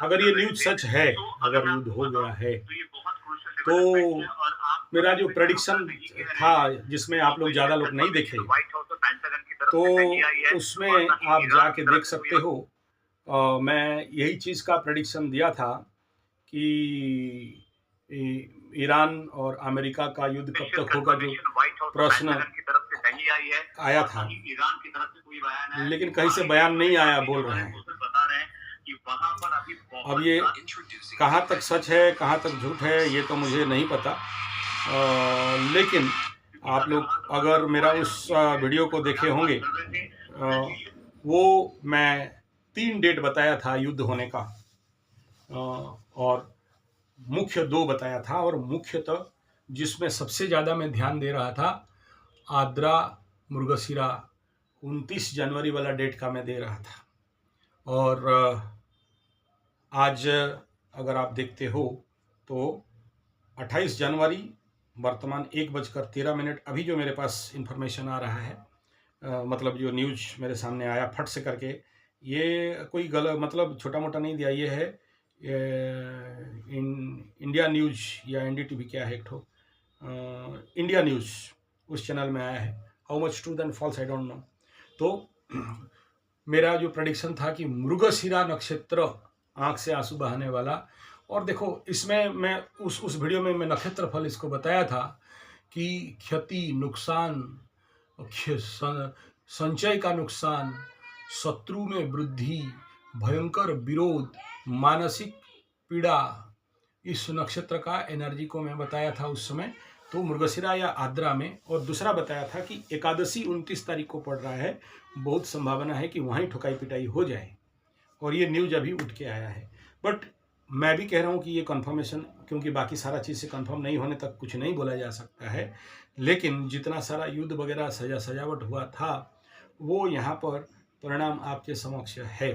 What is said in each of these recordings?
अगर ये न्यूज़ सच है, अगर युद्ध हो गया है, तो मेरा जो प्रेडिक्शन था, जिसमें आप लोग ज़्यादा लोग नहीं देखे, तो उसमें आप जाके देख सकते हो। मैं यही चीज़ का प्रेडिक्शन दिया था कि ईरान और अमेरिका का युद्ध कब तक होगा, जो प्रश्न आया था, लेकिन कहीं से बयान नहीं आया, बोल रहे हैं। अब ये कहाँ तक सच है, कहाँ तक झूठ है, ये तो मुझे नहीं पता। लेकिन आप लोग अगर मेरा उस वीडियो को देखे होंगे, वो मैं 3 डेट बताया था युद्ध होने का, और मुख्य 2 बताया था, और मुख्यतः जिसमें सबसे ज़्यादा मैं ध्यान दे रहा था, आद्रा मुर्गशिरा 29 जनवरी वाला डेट का मैं दे रहा था। और आज अगर आप देखते हो तो 28 जनवरी वर्तमान 1:13 अभी जो मेरे पास इंफॉर्मेशन आ रहा है, मतलब जो न्यूज़ मेरे सामने आया फट से करके, ये कोई गलत मतलब छोटा मोटा नहीं दिया, ये है इंडिया न्यूज़ या एनडीटीवी, क्या है एक ठो, इंडिया न्यूज़, उस चैनल में आया है। How much truth and false I don't know. तो मेरा जो प्रेडिक्शन था कि मृगशिरा नक्षत्र आंख से आंसू बहाने वाला, और देखो इसमें मैं उस वीडियो में मैं नक्षत्र फल इसको बताया था कि क्षति, नुकसान, संचय का नुकसान, शत्रु में वृद्धि, भयंकर विरोध, मानसिक पीड़ा, इस नक्षत्र का एनर्जी को मैं बताया था उस समय। तो मृगशिरा या आद्रा में, और दूसरा बताया था कि एकादशी 29 तारीख को पड़ रहा है, बहुत संभावना है कि वहीं ठुकाई पिटाई हो जाए, और ये न्यूज़ अभी उठ के आया है। बट मैं भी कह रहा हूँ कि ये कन्फर्मेशन, क्योंकि बाकी सारा चीज़ से कन्फर्म नहीं होने तक कुछ नहीं बोला जा सकता है, लेकिन जितना सारा युद्ध वगैरह सजावट हुआ था, वो यहाँ पर परिणाम आपके समक्ष है।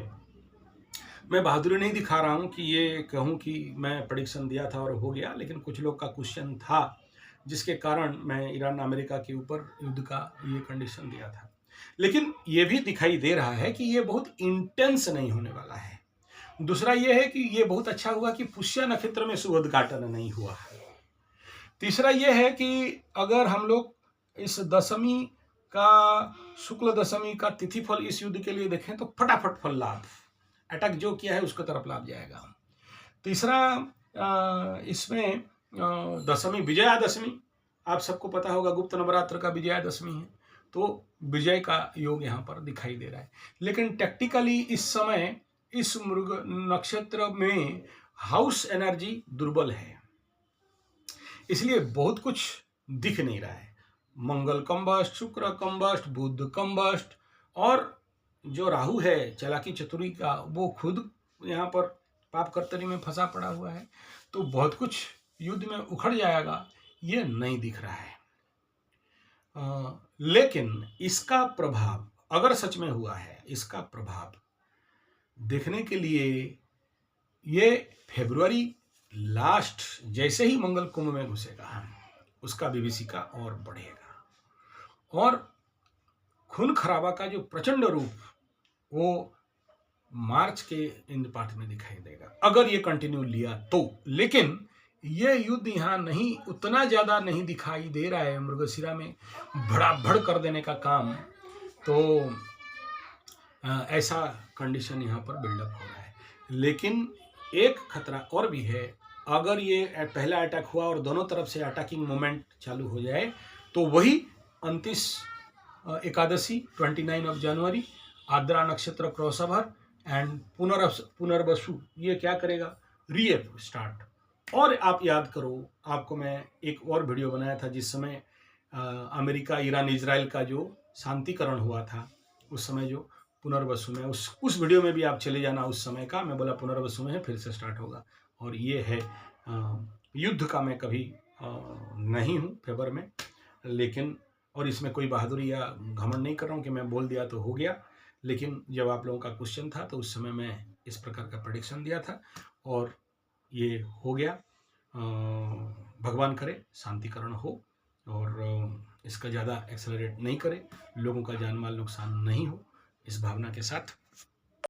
मैं बहादुरी नहीं दिखा रहा हूँ कि ये कहूँ कि मैं प्रेडिक्शन दिया था और हो गया, लेकिन कुछ लोग का क्वेश्चन था, जिसके कारण मैं ईरान अमेरिका के ऊपर युद्ध का ये कंडीशन दिया था। लेकिन ये भी दिखाई दे रहा है कि ये बहुत इंटेंस नहीं होने वाला है। दूसरा ये है कि ये बहुत अच्छा हुआ कि पुष्य नक्षत्र में सुबोधघाटन नहीं हुआ है। तीसरा ये है कि अगर हम लोग इस दशमी का, शुक्ल दशमी का तिथिफल इस युद्ध के लिए देखें तो फटाफट फल लाभ, अटैक जो किया है उसको तरफ लाभ जाएगा। तीसरा, इसमें दशमी विजयादशमी, आप सबको पता होगा गुप्त नवरात्र का विजयादशमी है, तो विजय का योग यहाँ पर दिखाई दे रहा है। लेकिन टेक्टिकली इस समय इस मृग नक्षत्र में हाउस एनर्जी दुर्बल है, इसलिए बहुत कुछ दिख नहीं रहा है। मंगल कंबस्ट, शुक्र कंबस्ट, बुध कंबस्ट, और जो राहु है चालाकी चतुरी का, वो खुद यहाँ पर पाप कर्तरी में फंसा पड़ा हुआ है। तो बहुत कुछ युद्ध में उखड़ जाएगा, ये नहीं दिख रहा है। लेकिन इसका प्रभाव अगर सच में हुआ है, इसका प्रभाव देखने के लिए ये फरवरी लास्ट जैसे ही मंगल कुंभ में घुसेगा, उसका विभीषिका और बढ़ेगा, और खून खराबा का जो प्रचंड रूप वो मार्च के इंड पार्ट में दिखाई देगा, अगर ये कंटिन्यू लिया तो। लेकिन ये युद्ध यहाँ नहीं, उतना ज़्यादा नहीं दिखाई दे रहा है मृगशिरा में भड़ाभड़ कर देने का काम, तो ऐसा कंडीशन यहाँ पर बिल्डअप हो रहा है। लेकिन एक खतरा और भी है, अगर ये पहला अटैक हुआ और दोनों तरफ से अटैकिंग मूवमेंट चालू हो जाए, तो वही 29 एकादशी 29 जनवरी, आद्रा नक्षत्र क्रॉसओवर एंड पुनर्वसु, ये क्या करेगा, रीएप स्टार्ट। और आप याद करो, आपको मैं एक और वीडियो बनाया था जिस समय अमेरिका, ईरान, इजराइल का जो शांतिकरण हुआ था, उस समय जो पुनर्वसु में, उस वीडियो में भी आप चले जाना, उस समय का मैं बोला पुनर्वसु में है, फिर से स्टार्ट होगा। और ये है युद्ध का मैं कभी नहीं हूँ फेवर में, लेकिन, और इसमें कोई बहादुरी या घमंड नहीं कर रहा हूँ कि मैं बोल दिया तो हो गया, लेकिन जब आप लोगों का क्वेश्चन था तो उस समय मैं इस प्रकार का प्रेडिक्शन दिया था, और ये हो गया। भगवान करे शांतिकरण हो, और इसका ज़्यादा एक्सेलरेट नहीं करे, लोगों का जान माल नुकसान नहीं हो, इस भावना के साथ